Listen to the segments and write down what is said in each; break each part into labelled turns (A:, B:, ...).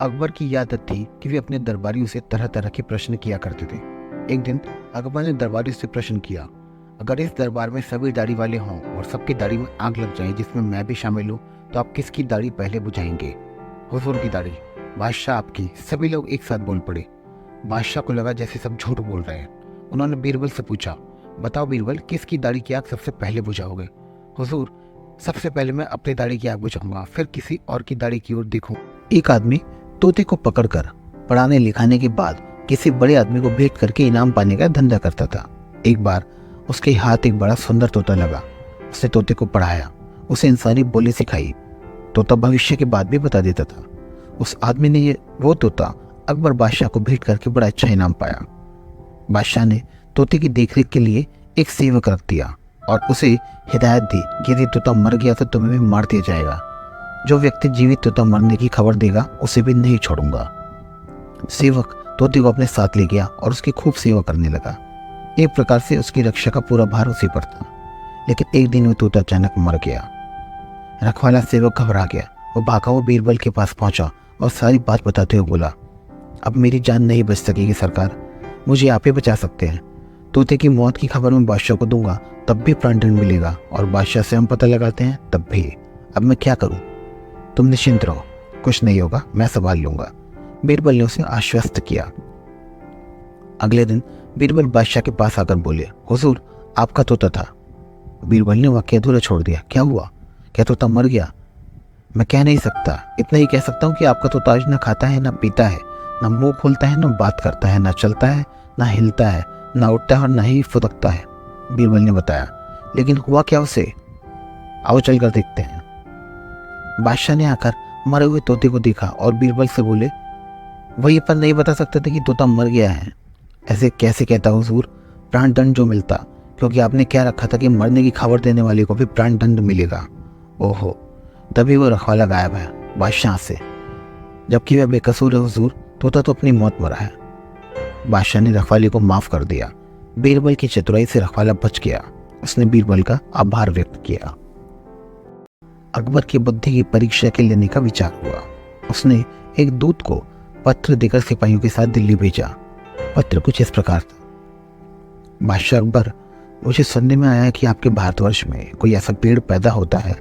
A: अकबर की ये आदत थी कि वे अपने दरबारियों से तरह तरह के प्रश्न किया करते थे। एक दिन अकबर ने दरबारियों से प्रश्न किया, अगर इस दरबार में सभी दाढ़ी वाले हों और सबकी दाढ़ी में आग लग जाए जिसमें मैं भी शामिल हूँ, तो आप किसकी दाढ़ी पहले बुझाएंगे? हुजूर की दाढ़ी। बादशाह आपकी। सभी लोग एक साथ बोल पड़े। बादशाह को लगा जैसे सब झूठ बोल रहे हैं। उन्होंने बीरबल से पूछा, बताओ बीरबल, किसकी दाढ़ी की आग सबसे पहले बुझाओगे? हुजूर, सबसे पहले मैं अपनी दाढ़ी की आग बुझाऊंगा, फिर किसी और की दाढ़ी की ओर देखूं। एक आदमी तोते को पकड़कर पढ़ाने लिखाने के बाद किसी बड़े आदमी को भेंट करके इनाम पाने का धंधा करता था। एक बार उसके हाथ एक बड़ा सुंदर तोता लगा। उसने तोते को पढ़ाया, उसे इंसानी बोली सिखाई। तोता भविष्य की बात भी बता देता था। उस आदमी ने वो तोता अकबर बादशाह को भेंट करके बड़ा अच्छा इनाम पाया। बादशाह ने तोते की देखरेख के लिए एक सेवक रख दिया और उसे हिदायत दी, यदि तोता मर गया तो तुम्हें भी मार दिया जाएगा। जो व्यक्ति जीवित तोता मरने की खबर देगा उसे भी नहीं छोड़ूंगा। सेवक तोते को अपने साथ ले गया और उसकी खूब सेवा करने लगा। एक प्रकार से उसकी रक्षा का पूरा भार उसी पर था। लेकिन एक दिन वो तोता अचानक मर गया। रखवाला सेवक घबरा गया। वो भागा हुआ बीरबल के पास पहुंचा और सारी बात बताते हुए बोला, अब मेरी जान नहीं बच सकेगी सरकार, मुझे आप ही बचा सकते हैं। तोते की मौत की खबर मैं बादशाह को दूंगा तब भी प्राणदंड मिलेगा, और बादशाह से हम पता लगाते हैं तब भी। अब मैं क्या करूं? तुम निश्चिंत रहो, कुछ नहीं होगा, मैं संभाल लूंगा। बीरबल ने उसे आश्वस्त किया। अगले दिन बीरबल बादशाह के पास आकर बोले, हुजूर, आपका तोता था। बीरबल ने वाक्य अधूरा छोड़ दिया। क्या हुआ? क्या तोता मर गया? मैं कह नहीं सकता, इतना ही कह सकता हूँ कि आपका तोता आज न खाता है, न पीता है, न मुंह खोलता है, न बात करता है, न चलता है, न हिलता है, न उठता है और न ही फुदकता है। बीरबल ने बताया। लेकिन हुआ क्या उसे? आओ चलकर देखते हैं। बादशाह ने आकर मरे हुए तोते को देखा और बीरबल से बोले, वही पर नहीं बता सकते थे कि तोता मर गया है। ऐसे कैसे कहता हुजूर? प्राण दंड जो मिलता, क्योंकि आपने क्या रखा था कि मरने की खबर देने वाले को भी प्राण दंड मिलेगा। ओहो, तभी वो रखवाला गायब है बादशाह से, जबकि वह बेकसूर है हुजूर, तोता तो अपनी मौत मरा है। बादशाह ने रखवाले को माफ कर दिया। बीरबल की चतुराई से रखवाला बच गया। उसने बीरबल का आभार व्यक्त किया। अकबर की बुद्धि की परीक्षा के लेने का विचार हुआ। उसने एक दूत को पत्र देकर सिपाहियों के साथ दिल्ली भेजा। पत्र कुछ इस प्रकार था, बादशाह अकबर, मुझे सुनने में आया है कि आपके भारतवर्ष में कोई ऐसा पेड़ पैदा होता है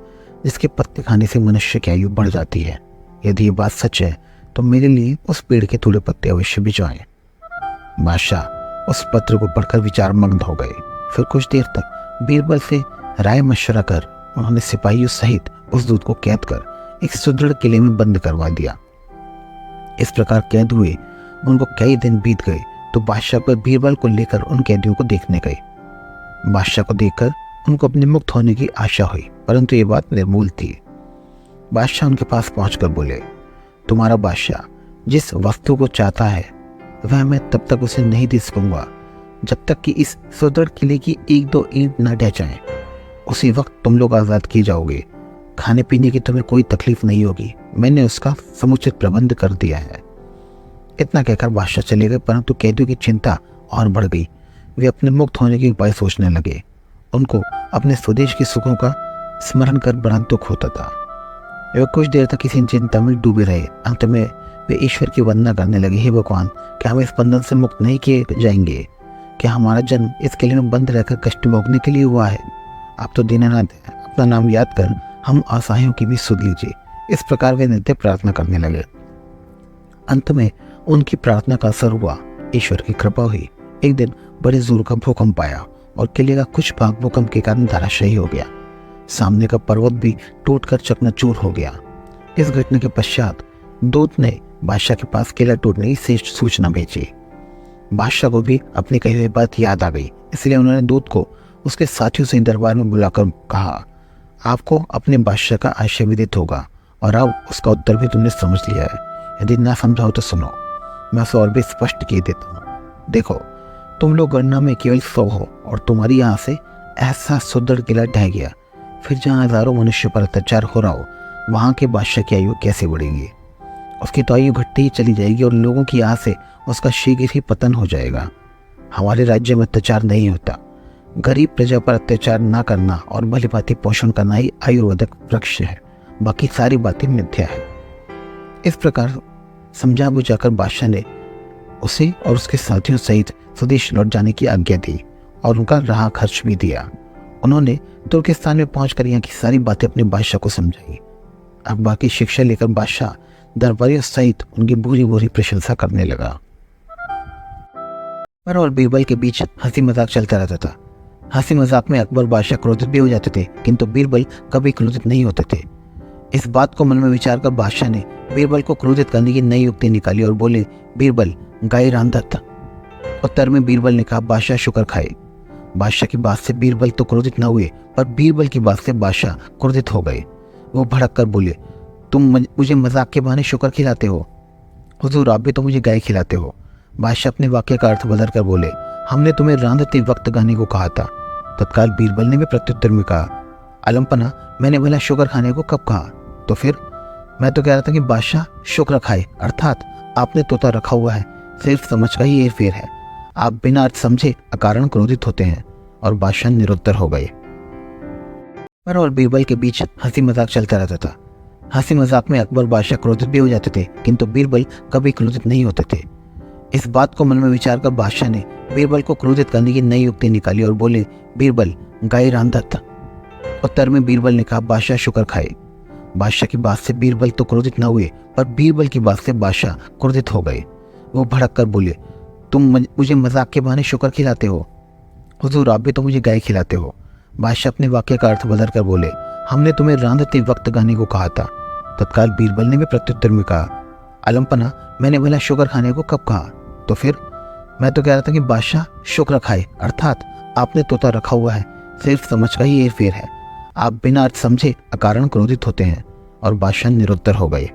A: जिसके पत्ते खाने से मनुष्य की आयु बढ़ जाती है। यदि ये बात सच है तो मेरे लिए उस पेड़ के थोड़े पत्ते अवश्य भिजवाएं। बादशाह उस पत्र को पढ़कर विचारमग्न हो गए। फिर कुछ देर तक बीरबल से राय मशवरा कर उन्होंने सिपाहियों सहित उस दूत को कैद कर एक सुदृढ़ किले में बंद करवा दिया। इस प्रकार कैद हुए उनको कई दिन बीत गए तो बादशाह पर बीरबल को लेकर उन कैदियों को देखने गए। बादशाह को देखकर उनको अपने मुक्त होने की आशा हुई, परंतु ये बात निर्मूल थी। बादशाह उनके पास पहुंचकर बोले, तुम्हारा बादशाह जिस वस्तु को चाहता है वह मैं तब तक उसे नहीं दे सकूंगा जब तक कि इस सुदृढ़ किले की एक दो ईंट न ढह जाएं। उसी वक्त तुम लोग आजाद किए जाओगे। खाने पीने की तुम्हें कोई तकलीफ नहीं होगी, मैंने उसका समुचित प्रबंध कर दिया है। इतना कहकर बादशाह चले गए, परंतु कैदियों की चिंता और बढ़ गई। वे अपने मुक्त होने के उपाय सोचने लगे। उनको अपने स्वदेश के सुखों का स्मरण कर बड़ा दुख होता था। वे कुछ देर तक इसी चिंता में डूबे रहे। अंत में वे ईश्वर की वंदना करने लगे, हे भगवान, क्या हम इस बंधन से मुक्त नहीं किए जाएंगे? क्या हमारा जन्म इस किले में बंद रहकर कष्ट भोगने के लिए हुआ है? आप तो दीनानाथ हैं, अपना नाम याद कर हम असहायों की भी सुध लीजिए। इस प्रकार वे नित्य प्रार्थना करने लगे। अंत में उनकी प्रार्थना का असर हुआ। ईश्वर की कृपा हुई। एक दिन बड़े जोर का भूकंप आया और किले का कुछ भाग भूकंप के कारण धराशायी हो गया। सामने का पर्वत भी टूटकर चकनाचूर हो गया। इस घटना के पश्चात दूत ने बादशाह के पास किला टूटने की शेष सूचना भेजी। बादशाह को भी अपनी कही हुई बात याद आ गई, इसलिए उन्होंने दूत को उसके साथियों से दरबार में बुलाकर कहा, आपको अपने बादशाह का आशय विदित होगा और अब उसका उत्तर भी तुमने समझ लिया है। यदि ना समझा हो तो सुनो, मैं उसे और भी स्पष्ट किए देता हूँ। देखो, तुम लोग गणना में केवल 100 हो और तुम्हारी यहाँ से ऐसा सुदृढ़ किला ढह गया, फिर जहाँ हजारों मनुष्य पर अत्याचार हो रहा हो वहाँ के बादशाह की आयु कैसे बढ़ेगी? उसकी तो आयु घटती ही चली जाएगी और लोगों की यहाँ से उसका शीघ्र ही पतन हो जाएगा। हमारे राज्य में अत्याचार नहीं होता। गरीब प्रजा पर अत्याचार न करना और भली भांति पोषण करना ही आयुर्वेदक वृक्ष है, बाकी सारी बातें मिथ्या है। इस प्रकार समझा बुझाकर बादशाह ने उसे और उसके साथियों सहित स्वदेश लौट जाने की आज्ञा दी और उनका राह खर्च भी दिया। उन्होंने तुर्किस्तान में पहुंचकर यहाँ की सारी बातें अपने बादशाह को समझाई। अब बाकी शिक्षा लेकर बादशाह दरबारियों सहित उनकी बुरी बुरी प्रशंसा करने लगा। अकबर और बीरबल के बीच हंसी मजाक चलता रहता था। हंसी मजाक में अकबर बादशाह क्रोधित भी हो जाते थे, किंतु बीरबल कभी क्रोधित नहीं होते थे। इस बात को मन में विचार कर बादशाह ने बीरबल को क्रोधित करने की नई युक्ति निकाली और बोले, बीरबल गाय रांधत। उत्तर में बीरबल ने कहा, बादशाह शुक्र खाए। बादशाह की बात से बीरबल तो क्रोधित न हुए, पर बीरबल की बात से बादशाह क्रोधित हो गए। वो भड़क कर बोले, तुम मुझे मजाक के बहाने शुक्र खिलाते हो? हुजूर, आप भी तो मुझे गाय खिलाते हो। बादशाह अपने वाक्य का अर्थ बदल कर बोले, हमने तुम्हें रांधते वक्त गाने को कहा था। तत्काल बीरबल ने भी प्रत्युत्तर में कहा, अलमपना, मैंने भला शुक्र खाने को कब कहा? तो फिर मैं तो कह रहा था कि बादशाह शुक्र खाए, अर्थात आपने तोता रखा हुआ है, सिर्फ समझ का ही हेरफेर है। आप बिना अर्थ समझे अकारण क्रोधित होते हैं। और बादशाह निरुत्तर हो गए। अकबर और बीरबल के बीच हंसी मजाक चलता रहता था। हंसी मजाक में अकबर बादशाह क्रोधित भी हो जाते थे, किंतु बीरबल कभी क्रोधित नहीं होते थे। इस बात को मन में विचार कर बादशाह ने बीरबल को क्रोधित करने की नई युक्ति निकाली और बोले, बीरबल गाय रांधत। उत्तर में बीरबल ने कहा, बादशाह शुक्र खाए। बादशाह की बात से बीरबल तो क्रोधित न हुए, पर बीरबल की बात से बादशाह क्रोधित हो गए। वो भड़क कर बोले, तुम मुझे मजाक के बहाने शुक्र खिलाते हो? हुजूर, आप भी तो मुझे गाय खिलाते हो। बादशाह अपने वाक्य का अर्थ बदल कर बोले, हमने तुम्हें रांधते वक्त गाने को कहा था। तत्काल बीरबल ने भी प्रत्युत्तर में कहा, अलमपना, मैंने भला शुक्र खाने को कब कहा? तो फिर मैं तो कह रहा था कि बादशाह शुक्र खाए, अर्थात आपने तोता रखा हुआ है, सिर्फ समझ का ही हेरफेर है। आप बिना अर्थ समझे अकारण क्रोधित होते हैं। और बादशाह निरुत्तर हो गए।